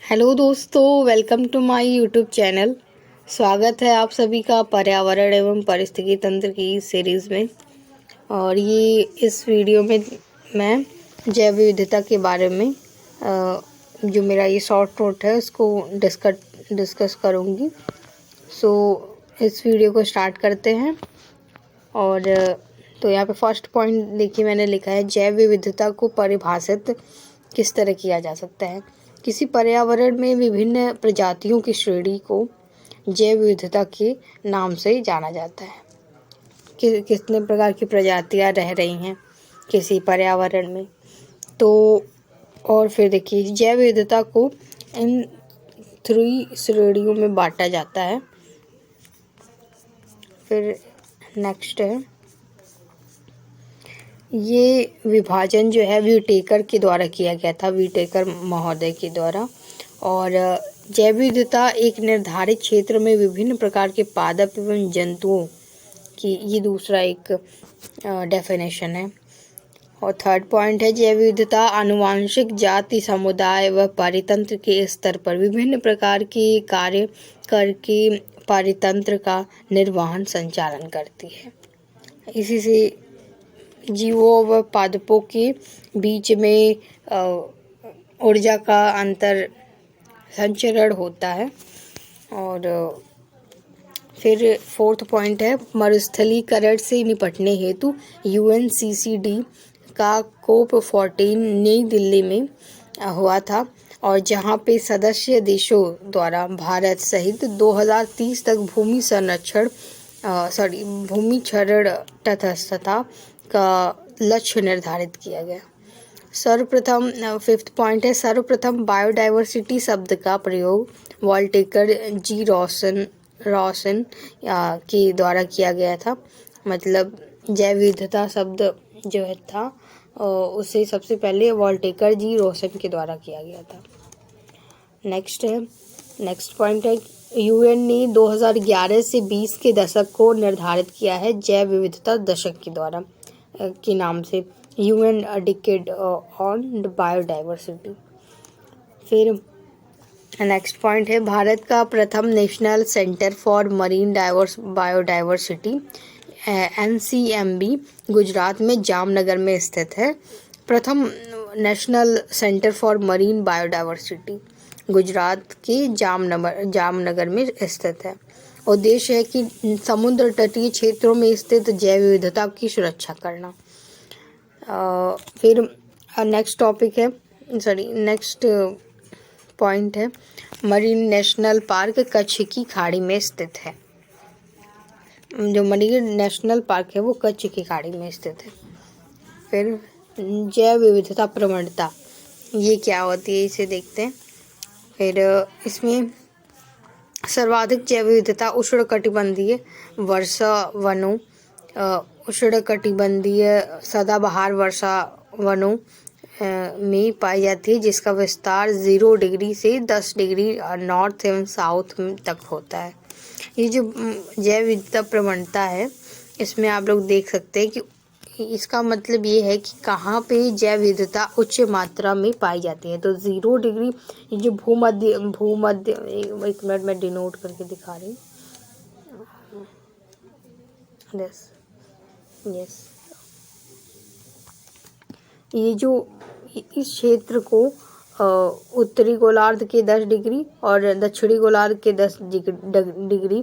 Hello दोस्तों, welcome to my YouTube channel. स्वागत है आप सभी का पर्यावरण एवं पारिस्थितिकी तंत्र की सीरीज़ में। और ये इस वीडियो में मैं जैव विविधता के बारे में जो मेरा ये शॉर्ट नोट है उसको डिस्कस करूँगी। सो इस वीडियो को स्टार्ट करते हैं। और तो यहाँ पे फर्स्ट पॉइंट देखिए, मैंने लिखा है जैव विविधता को परिभाषित किस तरह किया जा सकता है। किसी पर्यावरण में विभिन्न प्रजातियों की श्रेणी को जैव विविधता के नाम से जाना जाता है कि कितने प्रकार की प्रजातियां रह रही हैं किसी पर्यावरण में। तो और फिर देखिए, जैव विविधता को इन 3 श्रेणियों में बांटा जाता है। फिर नेक्स्ट है, ये विभाजन जो है व्यूटेकर के द्वारा किया गया था, व्यूटेकर महोदय के द्वारा। और जैव विविधता एक निर्धारित क्षेत्र में विभिन्न प्रकार के पादप एवं जंतुओं की, ये दूसरा एक डेफिनेशन है। और थर्ड पॉइंट है, जैव विविधता आनुवांशिक जाति समुदाय व पारितंत्र के स्तर पर विभिन्न प्रकार के कार्य करके पारितंत्र का निर्वहन संचालन करती है। इसी से जीवों व पादपों के बीच में ऊर्जा का अंतर संचरण होता है। और फिर फोर्थ पॉइंट है, मरुस्थलीकरण से निपटने हेतु UNCCD का COP14 नई दिल्ली में हुआ था, और जहां पे सदस्य देशों द्वारा भारत सहित 2030 तक भूमि क्षरण तटस्थता का लक्ष्य निर्धारित किया गया। सर्वप्रथम फिफ्थ पॉइंट है, सर्वप्रथम बायोडाइवर्सिटी शब्द का प्रयोग वॉल्टेकर जी रॉसन के द्वारा किया गया था। मतलब जैव विविधता शब्द जो है था उसे सबसे पहले वॉल्टेकर जी रॉसन के द्वारा किया गया था। नेक्स्ट पॉइंट है, UN ने 2011 से 20 के दशक को निर्धारित किया है जैव विविधता दशक के द्वारा के नाम से, UN डिकेड ऑन बायोडाइवर्सिटी। फिर नेक्स्ट पॉइंट है, भारत का प्रथम national centre for marine biodiversity NCMB Gujarat में जामनगर में स्थित है। प्रथम national centre for marine biodiversity Gujarat के जामनगर में स्थित है। उद्देश्य है कि समुद्र तटीय क्षेत्रों में स्थित जैव विविधता की सुरक्षा करना। फिर नेक्स्ट पॉइंट है, मरीन नेशनल पार्क कच्छ की खाड़ी में स्थित है। जो मरीन नेशनल पार्क है वो कच्छ की खाड़ी में स्थित है। फिर जैव विविधता प्रवणता, ये क्या होती है इसे देखते हैं। फिर इसमें सर्वाधिक जैव विविधता उष्णकटिबंधीय वर्षा वनों, उष्णकटिबंधीय सदाबहार वर्षा वनों में पाई जाती है, जिसका विस्तार 0 डिग्री से 10 डिग्री नॉर्थ एवं साउथ तक होता है। ये जो जैव विविधता प्रवणता है, इसमें आप लोग देख सकते हैं कि इसका मतलब ये है कि कहाँ पे जैव विविधता उच्च मात्रा में पाई जाती है। तो 0 डिग्री, ये जो भूमध्य एक मिनट में डिनोट करके दिखा रही हूँ। यस, ये जो इस क्षेत्र को उत्तरी गोलार्ध के 10 डिग्री और दक्षिणी गोलार्ध के 10 डिग्री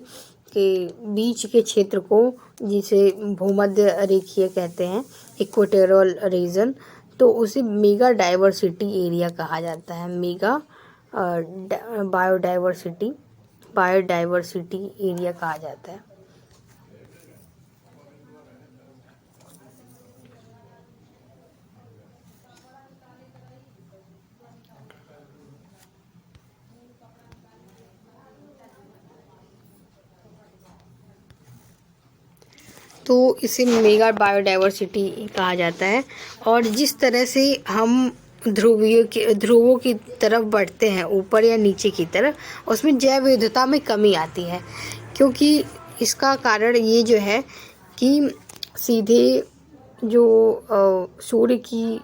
के बीच के क्षेत्र को, जिसे भूमध्य रेखीय कहते हैं, इक्वेटोरियल रीजन, तो उसे मेगा डाइवर्सिटी एरिया कहा जाता है। मेगा बायोडाइवर्सिटी एरिया कहा जाता है। तो इसे मेगा बायोडाइवर्सिटी कहा जाता है। और जिस तरह से हम ध्रुवों की तरफ बढ़ते हैं, ऊपर या नीचे की तरफ, उसमें जैव विविधता में कमी आती है, क्योंकि इसका कारण ये जो है कि सीधे जो सूर्य की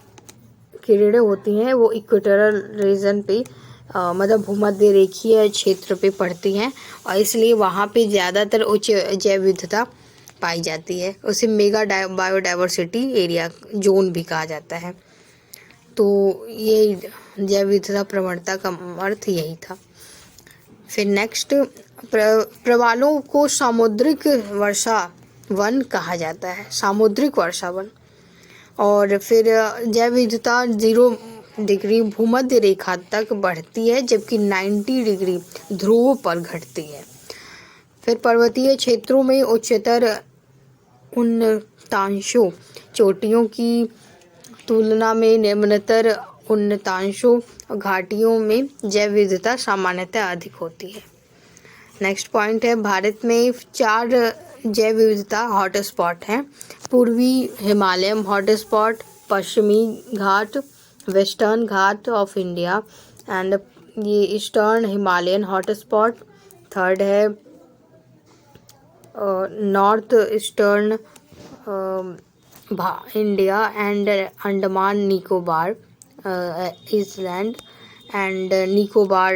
किरणें होती हैं वो इक्वेटोरियल रीजन पे मतलब भूमध्य रेखीय क्षेत्र पे पड़ती हैं और इसलिए वहाँ पे ज़्यादातर उच्च जैव विविधता पाई जाती है। उसे मेगा बायोडाइवर्सिटी एरिया जोन भी कहा जाता है। तो ये जैव विविधता प्रवणता का अर्थ यही था। फिर नेक्स्ट, प्रवालों को सामुद्रिक वर्षा वन कहा जाता है, सामुद्रिक वर्षा वन। और फिर जैव विविधता 0 डिग्री भूमध्य रेखा तक बढ़ती है जबकि 90 डिग्री ध्रुवों पर घटती है। फिर पर्वतीय क्षेत्रों में उच्चतर उन्नतांशों चोटियों की तुलना में निम्नतर उन्नतांशों घाटियों में जैव विविधता सामान्यतः अधिक होती है। नेक्स्ट पॉइंट है, भारत में 4 जैव विविधता हॉटस्पॉट हैं। पूर्वी हिमालयन हॉटस्पॉट, पश्चिमी घाट, western Ghat of India and ये ईस्टर्न हिमालयन हॉटस्पॉट। थर्ड है north eastern India and Andaman Nicobar island and Nicobar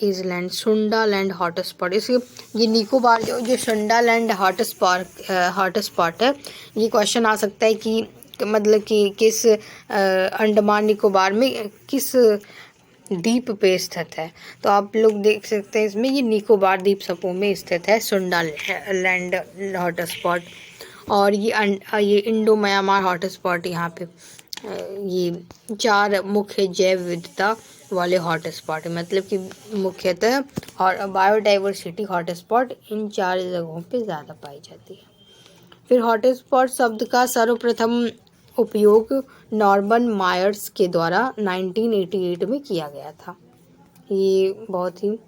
island Sundaland hotspot. इसके ये निकोबार जो सुंडालैंड हॉटस्पॉट है, ये क्वेश्चन आ सकता है कि मतलब कि किस अंडमान निकोबार में किस द्वीप पे स्थित है। तो आप लोग देख सकते हैं इसमें ये निकोबार द्वीप समूह में स्थित है सुंडालैंड हॉटस्पॉट। और ये इंडो म्यांमार हॉटस्पॉट, यहाँ पे ये 4 मुख्य जैव विविधता वाले हॉटस्पॉट है, मतलब कि मुख्यतः और बायोडाइवर्सिटी हॉटस्पॉट इन 4 जगहों पे ज़्यादा पाई जाती है। फिर हॉटस्पॉट शब्द का सर्वप्रथम उपयोग नॉर्मन मायर्स के द्वारा 1988 में किया गया था। ये बहुत ही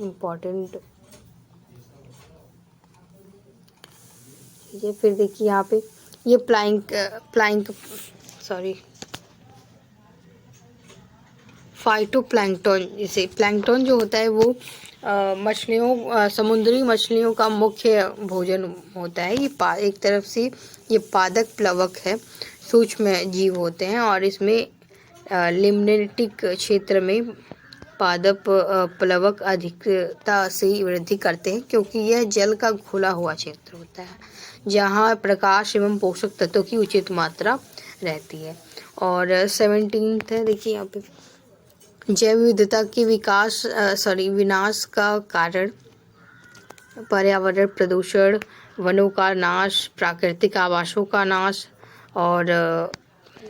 इम्पोर्टेंट चीज़ है। फिर देखिए यहाँ पे ये फाइटोप्लैंक्टन, जैसे प्लैंक्टन जो होता है वो मछलियों समुद्री मछलियों का मुख्य भोजन होता है। ये एक तरफ से ये पादप प्लवक है, सूक्ष्म जीव होते हैं और इसमें लिम्नेटिक क्षेत्र में पादप प्लवक अधिकता से वृद्धि करते हैं क्योंकि यह जल का घुला हुआ क्षेत्र होता है जहाँ प्रकाश एवं पोषक तत्वों की उचित मात्रा रहती है। और 17th है, देखिए यहाँ पे जैव विविधता के विनाश का कारण पर्यावरण प्रदूषण, वनों का नाश, प्राकृतिक आवासों का नाश और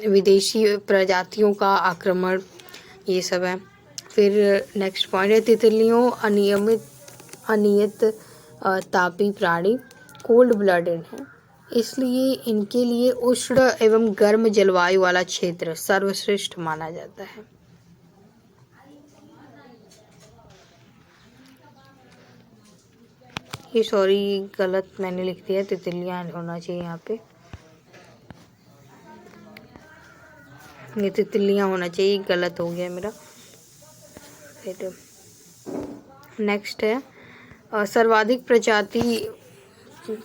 विदेशी प्रजातियों का आक्रमण, ये सब है। फिर नेक्स्ट पॉइंट है, तितलियों अनियत तापी प्राणी कोल्ड ब्लडेड हैं, इसलिए इनके लिए उष्ण एवं गर्म जलवायु वाला क्षेत्र सर्वश्रेष्ठ माना जाता है। ये सॉरी गलत मैंने लिख दिया, तितलियां होना चाहिए यहाँ पे, ये तितलियां होना चाहिए, गलत हो गया मेरा। फिर नेक्स्ट है, सर्वाधिक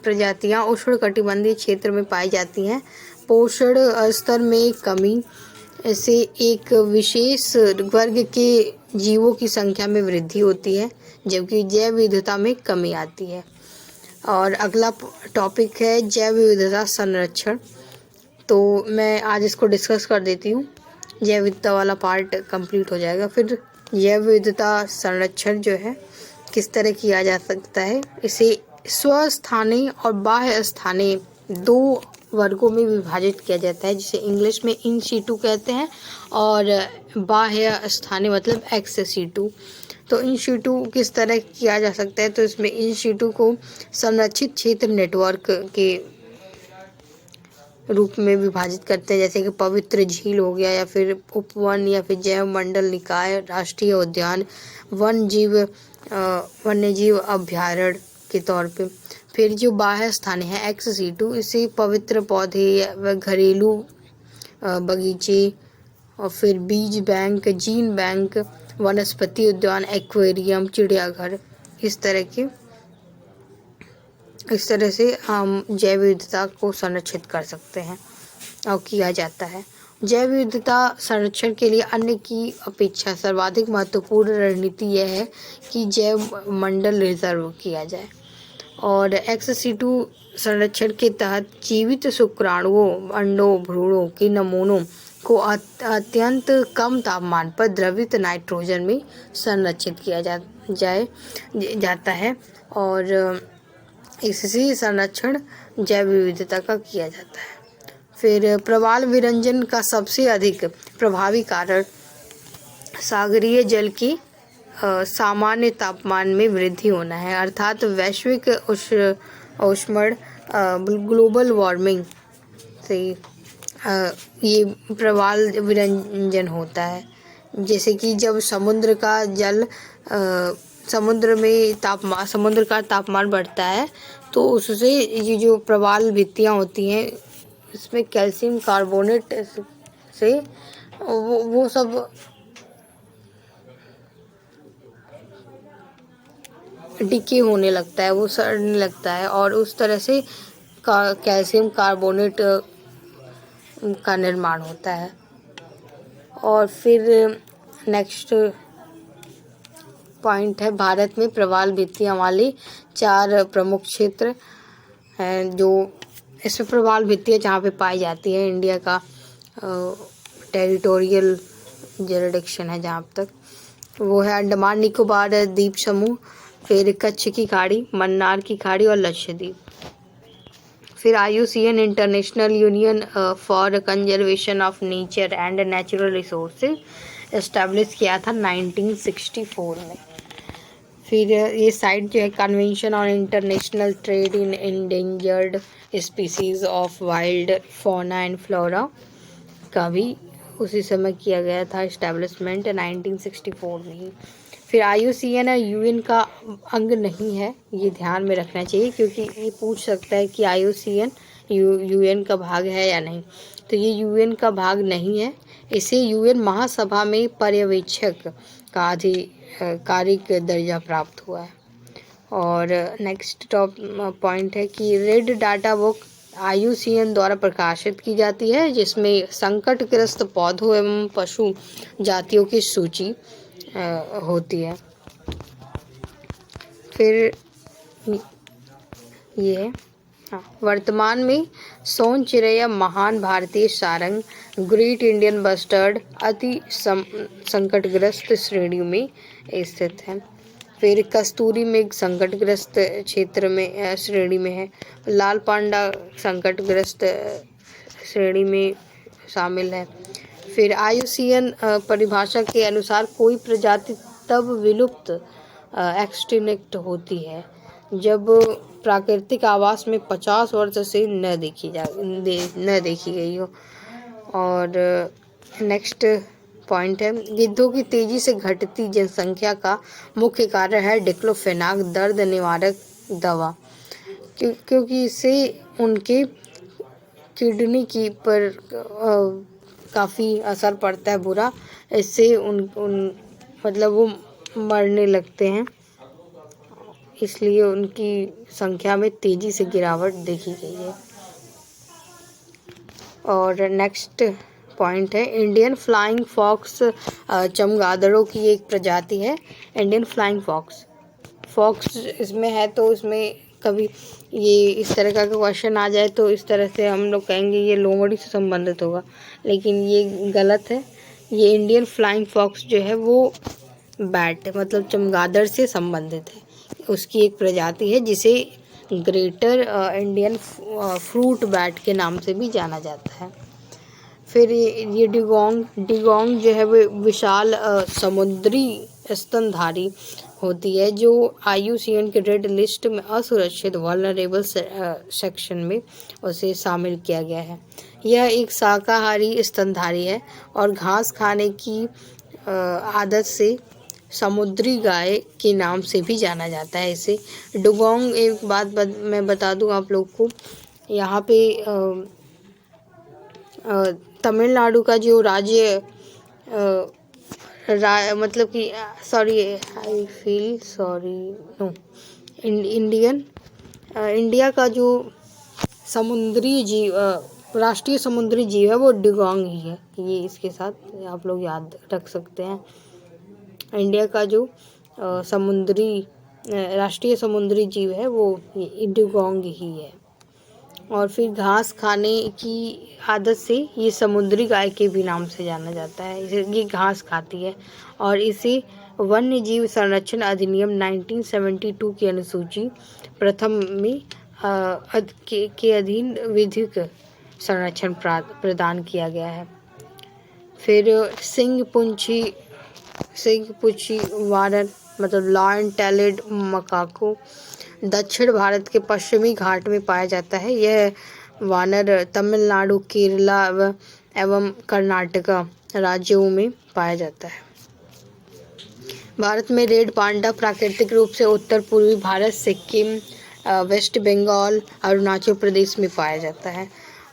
प्रजातियां उष्णकटिबंधीय क्षेत्र में पाई जाती हैं। पोषण स्तर में कमी से एक विशेष वर्ग के जीवों की संख्या में वृद्धि होती है जबकि जैव विविधता में कमी आती है। और अगला टॉपिक है जैव विविधता संरक्षण। तो मैं आज इसको डिस्कस कर देती हूँ, जैव विविधता वाला पार्ट कंप्लीट हो जाएगा। फिर जैव विविधता संरक्षण जो है किस तरह किया जा सकता है, इसे स्वस्थानीय और बाह्य स्थानीय 2 वर्गों में विभाजित किया जाता है, जिसे इंग्लिश में इन सीटू कहते हैं और बाह्य स्थानीय मतलब एक्स सीटू। तो इन सीटू किस तरह किया जा सकता है, तो इसमें इन सीटू को संरक्षित क्षेत्र नेटवर्क के रूप में विभाजित करते हैं, जैसे कि पवित्र झील हो गया या फिर उपवन या फिर जैव मंडल निकाय, राष्ट्रीय उद्यान, वन्यजीव अभ्यारण्य के तौर पे। फिर जो बाह्य स्थानीय है एक्स सीटू, इसे पवित्र पौधे व घरेलू बगीचे और फिर बीज बैंक, जीन बैंक, वनस्पति उद्यान, एक्वेरियम, चिड़ियाघर, इस तरह से हम जैव विविधता को संरक्षित कर सकते हैं और किया जाता है। जैव विविधता संरक्षण के लिए अन्य की अपेक्षा सर्वाधिक महत्वपूर्ण रणनीति यह है कि जैव मंडल रिजर्व किया जाए। और एक्स-सिटू संरक्षण के तहत जीवित शुक्राणुओं, अंडों, भ्रूणों के नमूनों को अत्यंत कम तापमान पर द्रवित नाइट्रोजन में संरक्षित किया जाता है और इससे संरक्षण जैव विविधता का किया जाता है। फिर प्रवाल विरंजन का सबसे अधिक प्रभावी कारण सागरीय जल की सामान्य तापमान में वृद्धि होना है, अर्थात वैश्विक ऊष्मण ग्लोबल वार्मिंग से ये प्रवाल विरंजन होता है। जैसे कि जब समुद्र का जल समुद्र का तापमान बढ़ता है तो उससे ये जो प्रवाल भित्तियाँ होती हैं इसमें कैल्शियम कार्बोनेट से वो सब डिके होने लगता है, वो सड़ने लगता है और उस तरह से कैल्शियम कार्बोनेट का निर्माण होता है। और फिर नेक्स्ट पॉइंट है, भारत में प्रवाल भित्तियाँ वाले 4 प्रमुख क्षेत्र हैं जो इसमें प्रवाल भित्तियाँ जहाँ पे पाई जाती है। इंडिया का टेरिटोरियल जुरिडिक्शन है जहाँ तक, वो है अंडमान निकोबार द्वीप समूह, फिर कच्छ की खाड़ी, मन्नार की खाड़ी और लक्षद्वीप। फिर IUCN international union for conservation of nature and natural resources establish किया था 1964 में। फिर ये साइट जो है convention on international trade in endangered species of wild fauna and flora का भी उसी समय किया गया था एस्टेब्लिशमेंट 1964 में ही। फिर IUCN UN का अंग नहीं है, ये ध्यान में रखना चाहिए क्योंकि ये पूछ सकता है कि IUCN UN का भाग है या नहीं। तो ये UN का भाग नहीं है, इसे UN महासभा में पर्यवेक्षक का आधिकारिक दर्जा प्राप्त हुआ है। और नेक्स्ट टॉप पॉइंट है कि रेड डाटा बुक IUCN द्वारा प्रकाशित की जाती है जिसमें संकटग्रस्त पौधों एवं पशु जातियों की सूची होती है। फिर ये वर्तमान में सोन चिरैया महान भारतीय सारंग ग्रेट इंडियन बस्टर्ड अति संकटग्रस्त श्रेणी में स्थित है। फिर कस्तूरी मेघ संकटग्रस्त क्षेत्र में श्रेणी में है। लाल पांडा संकटग्रस्त श्रेणी में शामिल है। फिर IUCN परिभाषा के अनुसार कोई प्रजाति तब विलुप्त एक्सटिंक्ट होती है जब प्राकृतिक आवास में 50 वर्ष से न देखी गई हो। और नेक्स्ट पॉइंट है, गिद्धों की तेजी से घटती जनसंख्या का मुख्य कारण है डिक्लोफेनाक दर्द निवारक दवा, क्योंकि इससे उनके किडनी की पर काफ़ी असर पड़ता है बुरा। इससे मतलब वो मरने लगते हैं, इसलिए उनकी संख्या में तेज़ी से गिरावट देखी गई है। और नेक्स्ट पॉइंट है, इंडियन फ्लाइंग फॉक्स चमगादड़ों की एक प्रजाति है। इंडियन फ्लाइंग फॉक्स इसमें है, तो इसमें कभी ये इस तरह का क्वेश्चन आ जाए तो इस तरह से हम लोग कहेंगे ये लोमड़ी से संबंधित होगा, लेकिन ये गलत है। ये इंडियन फ्लाइंग फॉक्स जो है वो बैट मतलब चमगादड़ से संबंधित है, उसकी एक प्रजाति है जिसे ग्रेटर इंडियन फ्रूट बैट के नाम से भी जाना जाता है। फिर ये डिगोंग जो है वो विशाल समुद्री स्तनधारी होती है जो IUCN के रेड लिस्ट में असुरक्षित वल्नरेबल सेक्शन में उसे शामिल किया गया है। यह एक शाकाहारी स्तनधारी है और घास खाने की आदत से समुद्री गाय के नाम से भी जाना जाता है इसे। डुगोंग, एक बात मैं बता दूं आप लोग को, यहाँ पे तमिलनाडु का जो राज्य मतलब कि इंडिया का जो समुद्री राष्ट्रीय समुद्री जीव है वो डुगोंग ही है। ये इसके साथ आप लोग याद रख सकते हैं। इंडिया का जो राष्ट्रीय समुद्री जीव है वो ये डुगोंग ही है। और फिर घास खाने की आदत से ये समुद्री गाय के भी नाम से जाना जाता है। ये घास खाती है और इसे वन्य जीव संरक्षण अधिनियम 1972 की अनुसूची प्रथम में के अधीन विधिक संरक्षण प्रदान किया गया है। फिर सिंह पूंछी वानर मतलब लॉयन टेलेड मकाको दक्षिण भारत के पश्चिमी घाट में पाया जाता है। यह वानर तमिलनाडु, केरला एवं कर्नाटका राज्यों में पाया जाता है। भारत में रेड पांडा प्राकृतिक रूप से उत्तर पूर्वी भारत, सिक्किम, वेस्ट बंगाल, अरुणाचल प्रदेश में पाया जाता है।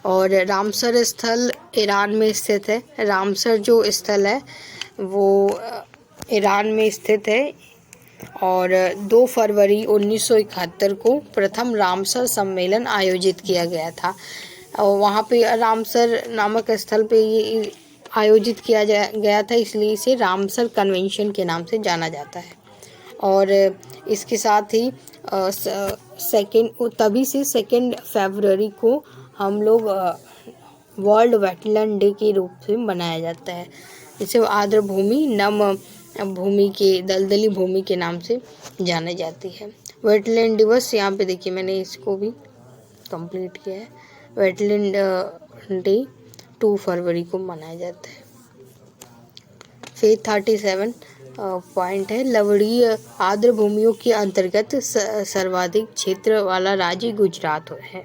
और रामसर स्थल ईरान में स्थित है। रामसर जो स्थल है वो ईरान में स्थित है और 2 फरवरी 1971 को प्रथम रामसर सम्मेलन आयोजित किया गया था। और वहाँ पे रामसर नामक स्थल पे ये आयोजित किया गया था, इसलिए इसे रामसर कन्वेंशन के नाम से जाना जाता है। और इसके साथ ही तभी से 2 फरवरी को हम लोग वर्ल्ड वेटलैंड डे के रूप से मनाया जाता है। इसे आर्द्र भूमि, नम भूमि के दलदली भूमि के नाम से जानी जाती है। वेटलैंड दिवस यहाँ पे देखिए मैंने इसको भी कंप्लीट किया है। वेटलैंड डे 2 फरवरी को मनाया जाता है। फिर 37 पॉइंट है, लवणीय आर्द्र भूमियों के अंतर्गत सर्वाधिक क्षेत्र वाला राज्य गुजरात है,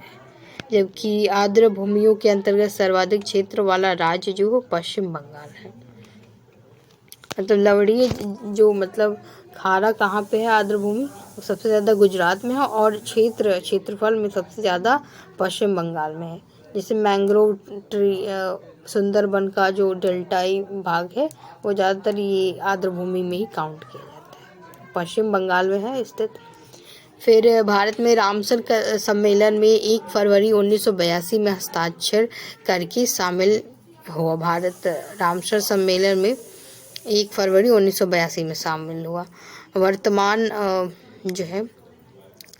जबकि आर्द्र भूमियों के अंतर्गत सर्वाधिक क्षेत्र वाला राज्य जो वो पश्चिम बंगाल है। मतलब लवणीय जो मतलब खारा कहाँ पे है आर्द्र भूमि, सबसे ज़्यादा गुजरात में है और क्षेत्रफल में सबसे ज़्यादा पश्चिम बंगाल में है। जैसे मैंग्रोव ट्री सुंदरबन का जो डेल्टाई भाग है वो ज़्यादातर ये आर्द्र भूमि में ही काउंट किया जाता है, पश्चिम बंगाल में है स्थित। फिर भारत में रामसर सम्मेलन में 1 फरवरी 1982 में हस्ताक्षर करके शामिल हुआ। भारत रामसर सम्मेलन में 1 फरवरी 1982 में शामिल हुआ। वर्तमान जो है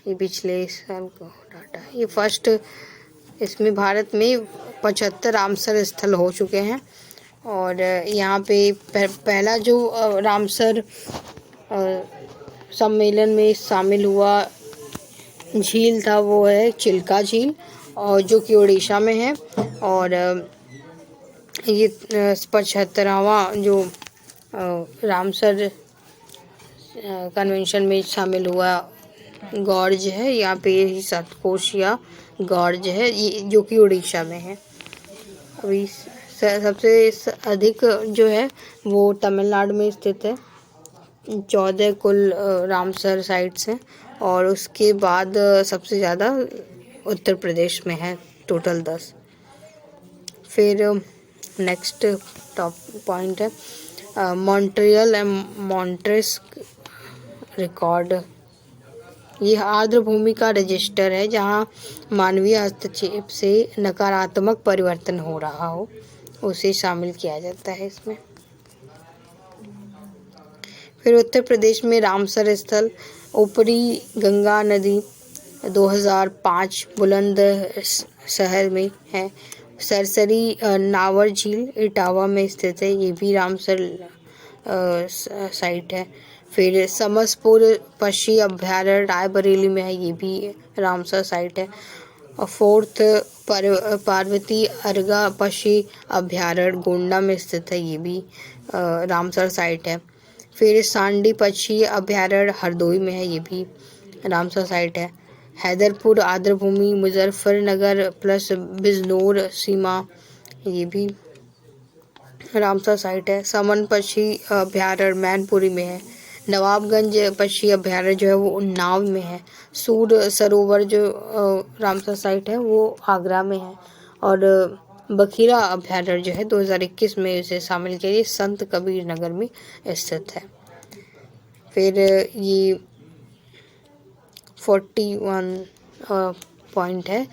ये पिछले साल का डाटा है, ये फर्स्ट इसमें भारत में 75 रामसर स्थल हो चुके हैं। और यहाँ पे पहला जो रामसर सम्मेलन में शामिल हुआ झील था वो है चिल्का झील, और जो कि उड़ीसा में है। और ये 75वां जो रामसर कन्वेंशन में शामिल हुआ गॉर्ज है, यहाँ पे यही सतकोशिया गॉर्ज है, ये जो कि उड़ीसा में है। अभी सबसे अधिक जो है वो तमिलनाडु में स्थित है, 14 कुल रामसर साइट्स हैं। और उसके बाद सबसे ज़्यादा उत्तर प्रदेश में है, टोटल 10। फिर नेक्स्ट टॉप पॉइंट है मॉन्ट्रियल एंड मॉन्ट्रेस रिकॉर्ड। यह आर्द्र भूमि का रजिस्टर है जहां मानवीय हस्तक्षेप से नकारात्मक परिवर्तन हो रहा हो, उसे शामिल किया जाता है इसमें। फिर उत्तर प्रदेश में रामसर स्थल ऊपरी गंगा नदी 2005 बुलंदशहर में है। सरसरी नावर झील इटावा में स्थित है, ये भी रामसर साइट है। फिर समसपुर पक्षी अभ्यारण्य रायबरेली में है, ये भी रामसर साइट है। और 4th पार्वती अर्गा पक्षी अभ्यारण्य गोंडा में स्थित है, ये भी रामसर साइट है। फिर सांडी पक्षी अभ्यारण्य हरदोई में है, ये भी रामसर साइट है। हैदरपुर आर्द्र भूमि मुजफ्फरनगर प्लस बिजनौर सीमा, ये भी रामसर साइट है। समन पक्षी अभ्यारण्य मैनपुरी में है। नवाबगंज पक्षी अभ्यारण्य जो है वो उन्नाव में है। सूर सरोवर जो रामसर साइट है वो आगरा में है। और बखीरा अभ्यारण्य जो है 2021 में इसे शामिल किया, संत कबीर नगर में स्थित है। फिर ये 41 पॉइंट है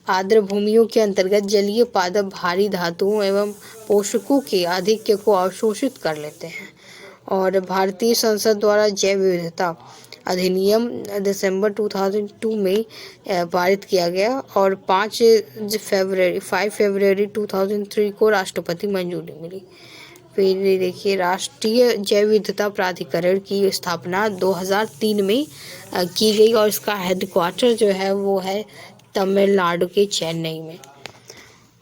आर्द्र भूमियों के अंतर्गत जलीय पादप भारी धातुओं एवं पोषकों के आधिक्य को अवशोषित कर लेते हैं। और भारतीय संसद द्वारा जैव विविधता अधिनियम दिसंबर 2002 में पारित किया गया और 5 फरवरी 2003 को राष्ट्रपति मंजूरी मिली। फिर देखिए, राष्ट्रीय जैव विविधता प्राधिकरण की स्थापना 2003 में की गई और इसका हेडक्वार्टर जो है वो है तमिलनाडु के चेन्नई में।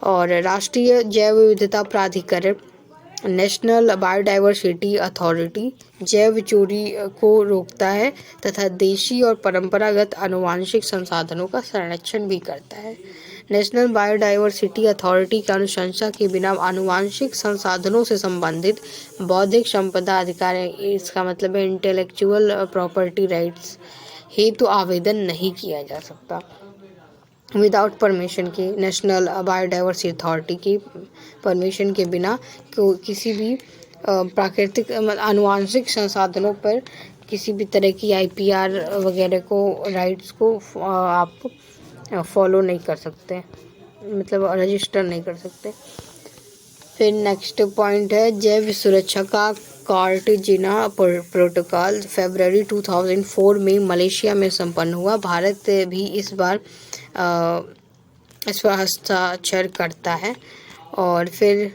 और राष्ट्रीय जैव विविधता प्राधिकरण नेशनल बायोडाइवर्सिटी अथॉरिटी जैव चोरी को रोकता है तथा देशी और परंपरागत आनुवंशिक संसाधनों का संरक्षण भी करता है। नेशनल बायोडाइवर्सिटी अथॉरिटी की अनुशंसा के बिना आनुवंशिक संसाधनों से संबंधित बौद्धिक संपदा अधिकार, इसका मतलब है इंटेलेक्चुअल प्रॉपर्टी राइट्स, हेतु आवेदन नहीं किया जा सकता विदाउट परमिशन के। नेशनल बायोडाइवर्सिटी अथॉरिटी की परमिशन के बिना किसी भी प्राकृतिक आनुवंशिक संसाधनों पर किसी भी तरह की IPR वगैरह को राइट्स को आप फॉलो नहीं कर सकते, मतलब रजिस्टर नहीं कर सकते। फिर नेक्स्ट पॉइंट है जैव सुरक्षा का कार्टेजिना प्रोटोकॉल फरवरी 2004 में मलेशिया में संपन्न हुआ। भारत भी इस पर हस्ताक्षर करता है। और फिर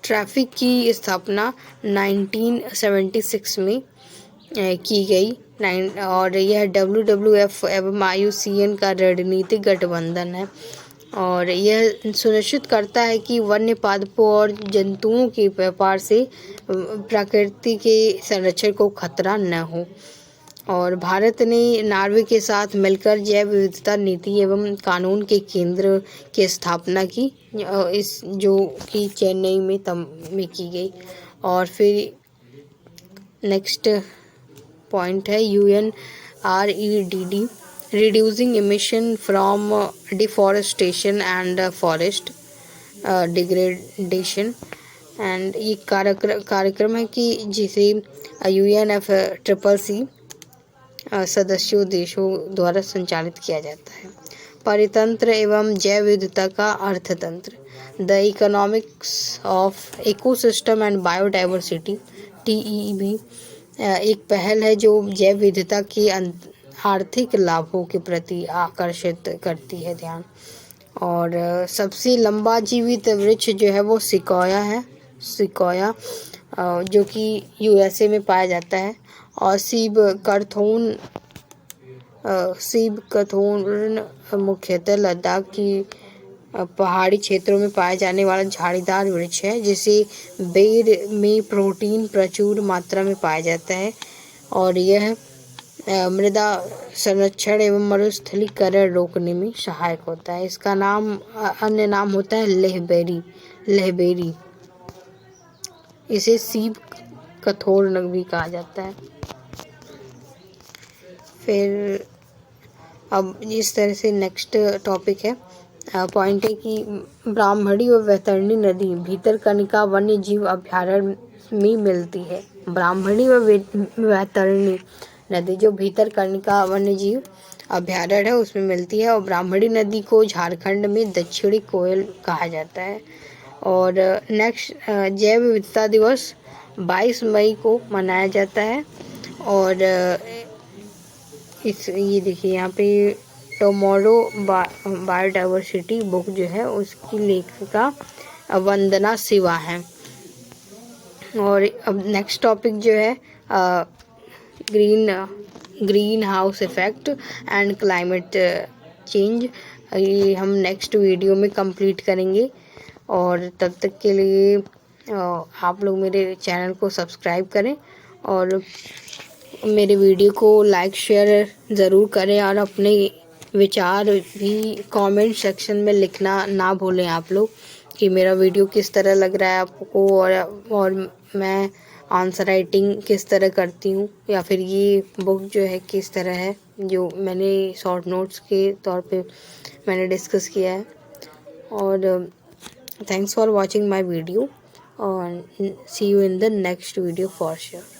ट्रैफिक की स्थापना 1976 में की गई और यह WWF एवं IUCN का रणनीतिक गठबंधन है और यह सुनिश्चित करता है कि वन्य पादपों और जंतुओं के व्यापार से प्रकृति के संरक्षण को खतरा न हो। और भारत ने नॉर्वे के साथ मिलकर जैव विविधता नीति एवं कानून के केंद्र की स्थापना की, इस जो कि चेन्नई में की गई। और फिर नेक्स्ट पॉइंट है UNREDD reducing emission from deforestation and forest degradation. And ये कार्यक्रम है कि जिसे UNFCCC सदस्यों देशों द्वारा संचालित किया जाता है। परितंत्र एवं जैव विविधता का अर्थतंत्र the economics of ecosystem and biodiversity TEB एक पहल है जो जैव विविधता के आर्थिक लाभों के प्रति आकर्षित करती है ध्यान। और सबसे लंबा जीवित वृक्ष जो है वो सिकोया है, सिकोया जो कि USA में पाया जाता है। और सीब कथोन मुख्यतः लद्दाख की पहाड़ी क्षेत्रों में पाए जाने वाला झाड़ीदार वृक्ष है जिसे बेर में प्रोटीन प्रचुर मात्रा में पाया जाता है और यह मृदा संरक्षण एवं मरुस्थलीकरण रोकने में सहायक होता है। इसका अन्य नाम होता है लहबेरी। इसे सीब कथोर भी कहा जाता है। फिर अब इस तरह से नेक्स्ट टॉपिक है, पॉइंट है कि ब्राह्मणी व वैतरणी नदी भितरकनिका वन्य जीव अभयारण्य में मिलती है। ब्राह्मणी व वैतरणी नदी जो भितरकनिका वन्य जीव अभयारण्य है उसमें मिलती है और ब्राह्मणी नदी को झारखंड में दक्षिणी कोयल कहा जाता है। और नेक्स्ट जैव विविधता दिवस 22 मई को मनाया जाता है। और ये देखिए यहाँ पे टुमारो बायोडाइवर्सिटी बुक जो है उसकी लेखिका वंदना शिवा है। और अब नेक्स्ट टॉपिक जो है green house effect and climate change, ये हम नेक्स्ट वीडियो में कंप्लीट करेंगे। और तब तक के लिए आप लोग मेरे चैनल को सब्सक्राइब करें और मेरे वीडियो को लाइक शेयर ज़रूर करें और अपने विचार भी कमेंट सेक्शन में लिखना ना भूलें आप लोग कि मेरा वीडियो किस तरह लग रहा है आपको और मैं आंसर राइटिंग किस तरह करती हूँ या फिर ये बुक जो है किस तरह है जो मैंने शॉर्ट नोट्स के तौर पे मैंने डिस्कस किया है। और thanks for watching my video और see you in the next video for sure.